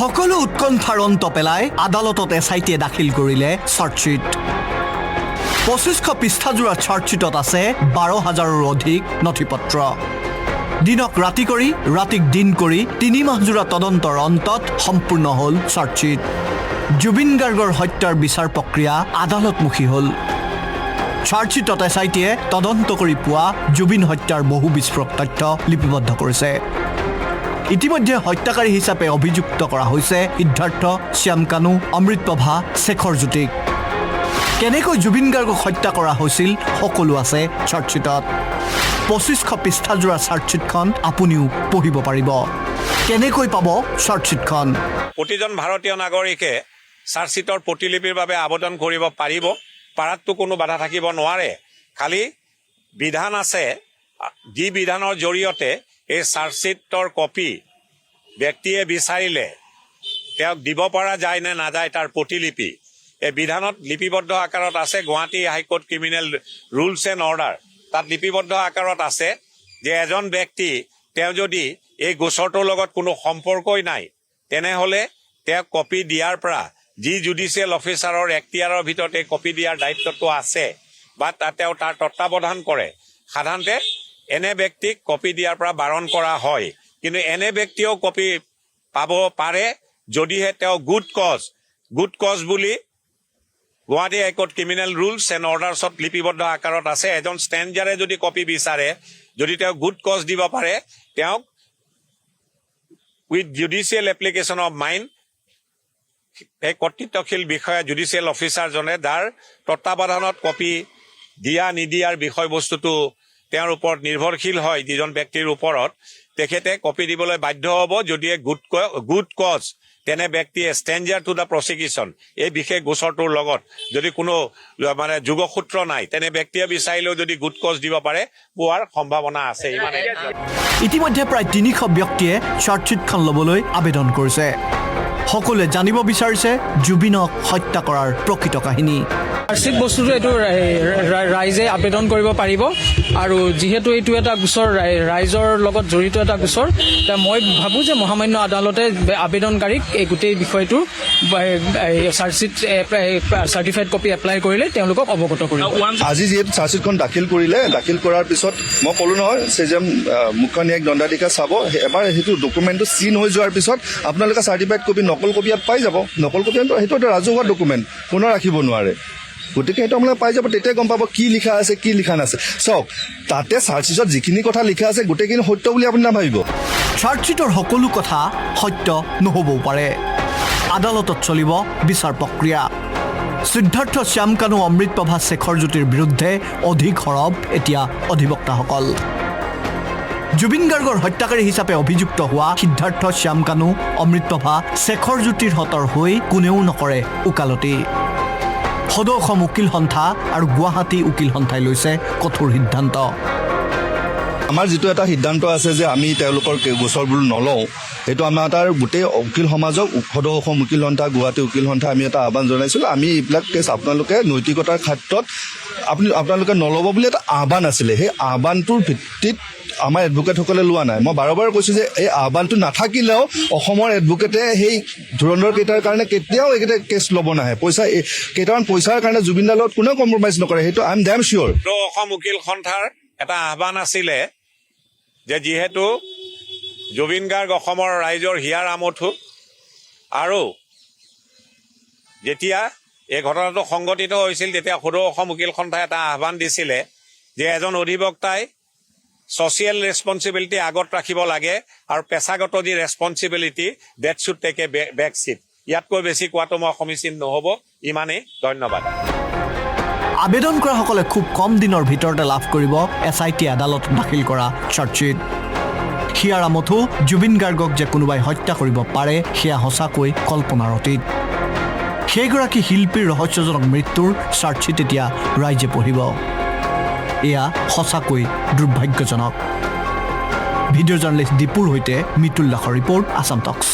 সকলো উৎকণ্ঠাৰ অন্ত পেলাই আদালতত এছআইটিয়ে দাখিল কৰিলে চাৰ্জশ্বীট ২৫০০ পৃষ্ঠাজোৰা চাৰ্জশ্বীটত আছে ১২,০০০ৰো অধিক নথিপত্ৰ দিনক ৰাতি কৰি ৰাতিক দিন কৰি ৩ মাহজোৰা তদন্তৰ অন্তত সম্পূৰ্ণ হ'ল চাৰ্জশ্বীট জুবিন গাৰ্গৰ হত্যাৰ বিচাৰ প্ৰক্ৰিয়া আদালতমুখী হ'ল চাৰ্জশ্বীটত এছআইটিয়ে তদন্ত কৰি পোৱা জুবিন হত্যাৰ বহু বিস্ফোৰক তথ্য লিপিবদ্ধ কৰিছে ইতিমধ্যে হত্যাকাৰী হিচাপে অভিযুক্ত কৰা হৈছে সিদ্ধাৰ্থ শ্যামকানু অমৃতপ্ৰভা শেখৰ জ্যোতিক কেনেকৈ জুবিন গাৰ্গক হত্যা কৰা হৈছিল সকলো আছে চাৰ্জশ্বীটত ২৫০০ পৃষ্ঠাজোৰা চাৰ্জশ্বীটখন আপুনিও পঢ়িব পাৰিব কেনেকৈ পাব চাৰ্জশ্বীটখন প্ৰতিজন ভাৰতীয় নাগৰিকে চাৰ্জশ্বীটৰ প্ৰতিলিপিৰ বাবে আবেদন কৰিব পাৰিব পাৰাততো কোনো বাধা থাকিব নোৱাৰে খালি বিধান আছে যি বিধানৰ জৰিয়তে এই চাৰ্জশ্বীটৰ কপি ব্যক্তিয়ে বিচাৰিলে তেওঁক দিব পৰা যায় নে নাযায় তাৰ প্ৰতিলিপি এই বিধানত লিপিবদ্ধ আকাৰত আছে Guwahati high court criminal rules and order তাত লিপিবদ্ধ আকাৰত আছে যে এজন ব্যক্তি তেওঁ যদি এই গোচৰটোৰ লগত কোনো সম্পৰ্কই নাই তেনেহ'লে তেওঁক কপি দিয়াৰ পৰা যি জুডিচিয়েল অফিচাৰৰ এখতিয়াৰৰ ভিতৰত এই কপি দিয়াৰ দায়িত্বটো আছে বা তেওঁ তাৰ তত্ত্বাৱধান কৰে সাধাৰণতে এনে ব্যক্তিক কপি দিয়াৰ পৰা বাৰণ কৰা হয় কিন্তু এনে ব্যক্তিও কপি পাব পাৰে যদিহে তেওঁ গুড কজ বুলি Guwahati high court criminal rules and অৰ্ডাৰ্ছত লিপিবদ্ধ আকাৰত আছে এজন ষ্ট্ৰেঞ্জাৰে যদি কপি বিচাৰে যদি তেওঁ গুড কজ দিব পাৰে তেওঁক with judicial application of mind এই কৰ্তৃত্বশীল বিষয়া জুডিচিয়েল অফিচাৰজনে যাৰ তত্ত্বাৱধানত কপি দিয়া নিদিয়াৰ বিষয়বস্তুটো তেওঁৰ ওপৰত নিৰ্ভৰশীল হয় যিজন ব্যক্তিৰ ওপৰত তেখেতে কপি দিবলৈ বাধ্য হ'ব যদিহে গুড কজ তেনে ব্যক্তিয়ে ষ্ট্ৰেঞ্জাৰ টু দ্য প্ৰচিকিউশ্যন এই বিশেষ গোচৰটোৰ লগত যদি কোনো মানে যোগসূত্ৰ নাই তেনে ব্যক্তিয়ে বিচাৰিলেও যদি গুড কজ দিব পাৰে পোৱাৰ সম্ভাৱনা আছে ইমানে ইতিমধ্যে প্ৰায় ৩০০ ব্যক্তিয়ে চাৰ্জশ্বীটখন ল'বলৈ আবেদন কৰিছে সকলোৱে জানিব বিচাৰিছে জুবিনক হত্যা কৰাৰ প্ৰকৃত কাহিনী চাৰ্জশ্বীট বস্তুটো এইটো ৰাইজে আবেদন কৰিব পাৰিব আৰু যিহেতু এইটো এটা গোচৰ ৰাইজৰ লগত জড়িত এটা গোচৰ মই ভাবোঁ যে মহামান্য আদালতে আবেদনকাৰীক এই গোটেই বিষয়টো চাৰ্জশ্বীট চাৰ্টিফাইড কপি এপ্লাই কৰিলে তেওঁলোকক অৱগত কৰিব আজি যিহেতু চাৰ্জশ্বীটখন দাখিল কৰিলে দাখিল কৰাৰ পিছত মই ক'লো নহয় চেজম মুখ্য ন্যায়িক দণ্ডাধীশে চাব এবাৰ সেইটো ডকুমেণ্টটো চিন হৈ যোৱাৰ পিছত আপোনালোকে চাৰ্টিফাইড কপি নকল কপি ইয়াত পাই যাব নকল কপি সেইটো এটা ৰাজহুৱা ডকুমেণ্ট কোনো ৰাখিব নোৱাৰে গতিকে সেইটো আপোনালোকে পাই যাব তেতিয়া গম পাব কি লিখা আছে কি লিখা নাছে চাওক তাতে চাৰ্জশ্বীটত যিখিনি কথা লিখা আছে গোটেইখিনি সত্য বুলি আপুনি নাভাবিব চাৰ্জশ্বীটৰ সকলো কথা সত্য নহ'বও পাৰে আদালতত চলিব বিচাৰ প্ৰক্ৰিয়া সিদ্ধাৰ্থ শ্যামকানু অমৃতপ্ৰভা শেখৰ জ্যোতিৰ বিৰুদ্ধে অধিক সৰব এতিয়া অধিবক্তাসকল জুবিন গাৰ্গৰ হত্যাকাৰী হিচাপে অভিযুক্ত হোৱা সিদ্ধাৰ্থ শ্যামকানু অমৃতপ্ৰভা শেখৰ জ্যোতিৰ হতৰ হৈ কোনেও নকৰে ওকালতি সদৌ অসম উকিল সন্থা আৰু গুৱাহাটী উকিল সন্থাই লৈছে কঠোৰ সিদ্ধান্ত আমাৰ যিটো এটা সিদ্ধান্ত আছে যে আমি তেওঁলোকৰ গোচৰবোৰ নলওঁ সেইটো আমাৰ তাৰ গোটেই উকিল সমাজক সদৌ অসম উকিল সন্থা গুৱাহাটী উকিল সন্থা আমি এটা আহ্বান জনাইছিলোঁ আমি এইবিলাক কেছ আপোনালোকে নৈতিকতাৰ ক্ষেত্ৰত আপোনালোকে নল'ব বুলি এটা আহ্বান আছিলে সেই আহ্বানটোৰ ভিত্তিত আমাৰ এডভোকেটসকলে লোৱা নাই মই বাৰে বাৰে কৈছোঁ যে এই আহ্বানটো নাথাকিলেও অসমৰ এডভোকেটে সেই ধুৰন্ধৰ কেইটাৰ কাৰণে কেতিয়াও এইকেইটা কেছ ল'ব নাহে কেইটামান পইচাৰ কাৰণে জুবিনদাৰ লগত কোনেও কম্প্ৰমাইজ নকৰে সেইটো আই এম ডেম চিয়'ৰ অসম উকিল সন্থাৰ এটা আহ্বান আছিলে যে যিহেতু জুবিন গাৰ্গ অসমৰ ৰাইজৰ হিয়াৰ আমঠু আৰু যেতিয়া এই ঘটনাটো সংঘটিত হৈছিল তেতিয়া সদৌ অসম উকিল সন্থাই এটা আহ্বান দিছিলে যে এজন অধিবক্তাই ছ'চিয়েল ৰেছপঞ্চিবিলিটি আগত ৰাখিব লাগে আৰু পেছাগত যি responsibility that should take a back seat ইয়াতকৈ বেছি কোৱাটো মই সমীচীন নহ'ব ইমানেই ধন্যবাদ আবেদন কৰাসকলে খুব কম দিনৰ ভিতৰতে লাভ কৰিব এছআইটি আদালতত দাখিল কৰা চাৰ্জশ্বীট হিয়াৰ আমঠু জুবিন গাৰ্গক যে কোনোবাই হত্যা কৰিব পাৰে সেয়া সঁচাকৈ কল্পনাৰ অতীত সেইগৰাকী শিল্পীৰ ৰহস্যজনক মৃত্যুৰ চাৰ্জশ্বীট এতিয়া ৰাইজে পঢ়িব এয়া সঁচাকৈ দুৰ্ভাগ্যজনক ভিডিঅ' জাৰ্নেলিষ্ট দীপুৰ সৈতে মিতুল দাসৰ ৰিপৰ্ট আছাম টক্স